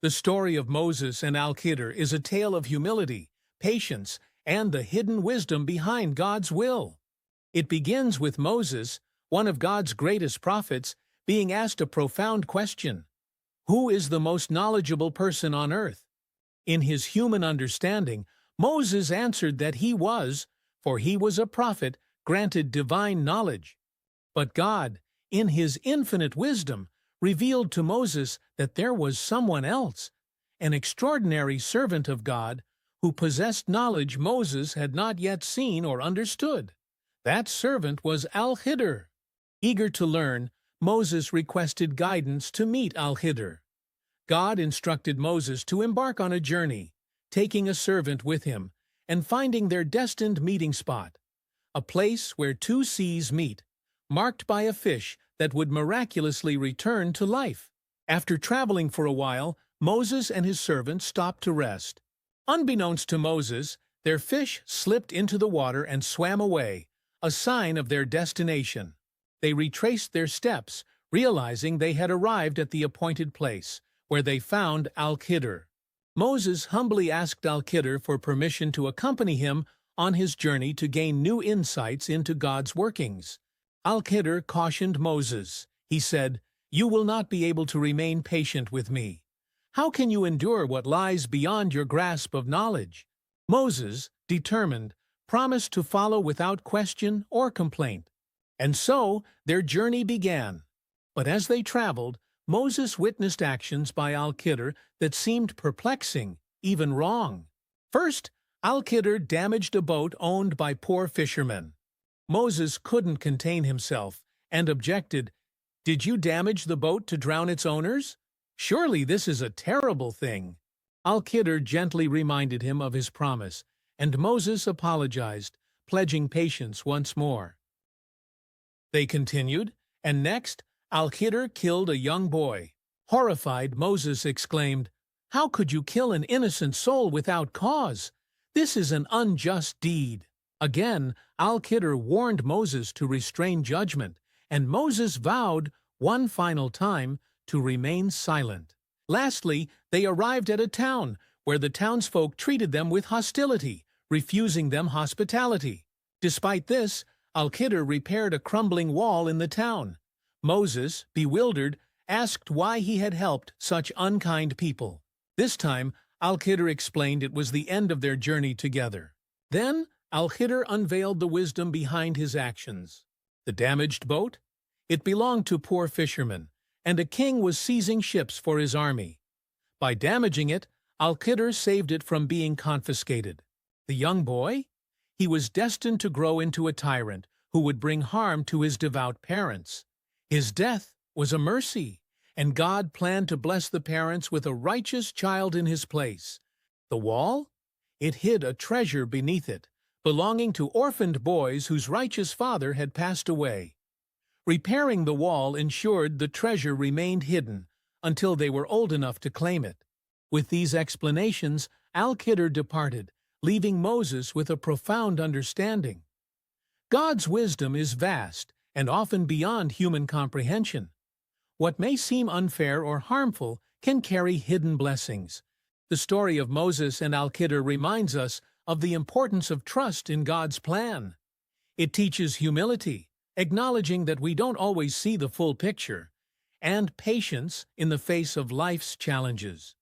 The story of Moses and Al-Khidr is a tale of humility, patience, and the hidden wisdom behind God's will. It begins with Moses, one of God's greatest prophets, being asked a profound question: who is the most knowledgeable person on earth? In his human understanding, Moses answered that he was, for he was a prophet, granted divine knowledge. But God, in his infinite wisdom, revealed to Moses that there was someone else, an extraordinary servant of God, who possessed knowledge Moses had not yet seen or understood. That servant was Al-Khidr. Eager to learn, Moses requested guidance to meet Al-Khidr. God instructed Moses to embark on a journey, taking a servant with him, and finding their destined meeting spot, a place where two seas meet, marked by a fish that would miraculously return to life. After traveling for a while, Moses and his servant stopped to rest. Unbeknownst to Moses, their fish slipped into the water and swam away, a sign of their destination. They retraced their steps, realizing they had arrived at the appointed place, where they found Al-Khidr. Moses humbly asked Al-Khidr for permission to accompany him on his journey to gain new insights into God's workings. Al-Khidr cautioned Moses. He said, "You will not be able to remain patient with me. How can you endure what lies beyond your grasp of knowledge?" Moses, determined, promised to follow without question or complaint. And so their journey began. But as they traveled, Moses witnessed actions by Al-Khidr that seemed perplexing, even wrong. First, Al-Khidr damaged a boat owned by poor fishermen. Moses couldn't contain himself and objected, "Did you damage the boat to drown its owners? Surely this is a terrible thing." Al-Khidr gently reminded him of his promise, and Moses apologized, pledging patience once more. They continued, and next, Al-Khidr killed a young boy. Horrified, Moses exclaimed, "How could you kill an innocent soul without cause? This is an unjust deed." Again, Al-Khidr warned Moses to restrain judgment, and Moses vowed, one final time, to remain silent. Lastly, they arrived at a town where the townsfolk treated them with hostility, refusing them hospitality. Despite this, Al-Khidr repaired a crumbling wall in the town. Moses, bewildered, asked why he had helped such unkind people. This time, Al-Khidr explained it was the end of their journey together. Then, Al-Khidr unveiled the wisdom behind his actions. The damaged boat? It belonged to poor fishermen, and a king was seizing ships for his army. By damaging it, Al-Khidr saved it from being confiscated. The young boy? He was destined to grow into a tyrant who would bring harm to his devout parents. His death was a mercy, and God planned to bless the parents with a righteous child in his place. The wall? It hid a treasure beneath it, belonging to orphaned boys whose righteous father had passed away. Repairing the wall ensured the treasure remained hidden until they were old enough to claim it. With these explanations, Al-Khidr departed, leaving Moses with a profound understanding. God's wisdom is vast and often beyond human comprehension. What may seem unfair or harmful can carry hidden blessings. The story of Moses and Al-Khidr reminds us of the importance of trust in God's plan. It teaches humility, acknowledging that we don't always see the full picture, and patience in the face of life's challenges.